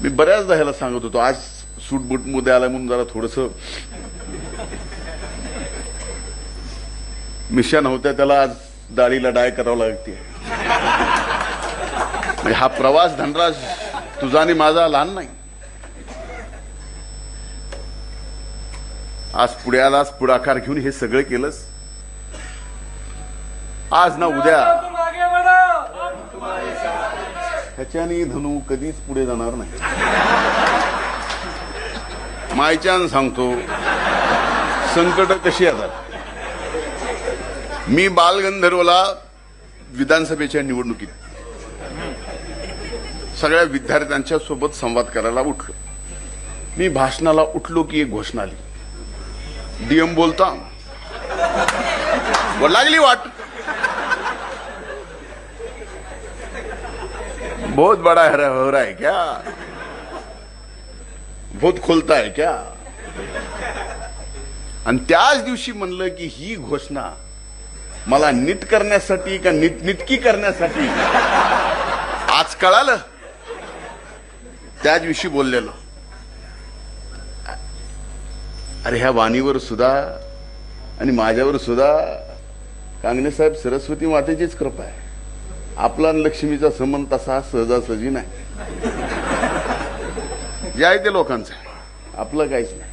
मी बऱ्याचदा ह्याला सांगत होतो, आज सूटबूट मध्ये आला म्हणून जरा थोडस मिशा नव्हत्या, त्याला आज दाढीला डाय करावं लागते. म्हणजे हा प्रवास धनराज तुझा आणि माझा लहान नाही. आज पुण्यालाच पुढाकार घेऊन हे सगळं केलंस. आज ना उद्या ह्याच्याने धनू कधीच पुढे जाणार नाही. मायच्यान सांगतो, संकट कशी येतात. मी बालगंधर्वला विधानसभेच्या निवडणुकीत सगळ्या विद्यार्थ्यांच्या सोबत संवाद करायला उठलो. मी भाषणाला उठलो की एक घोषणा आली. डीएम बोलता लागली वाट, बहुत बड़ा हो रहा है क्या, बहुत खोलता है क्या. आणि त्याच दिवशी म्हणलं की ही घोषणा मला नीट करण्यासाठी का नीटकी करण्यासाठी, आज कळालं. त्याच दिवशी बोललेलो, अरे ह्या वाणीवर सुद्धा आणि माझ्यावर सुद्धा कांगणे साहेब सरस्वती मातेचीच कृपा आहे. आपला आणि लक्ष्मीचा संबंध तसा सहजासहजी नाही. जे आहे ते लोकांचं आहे, आपलं काहीच नाही.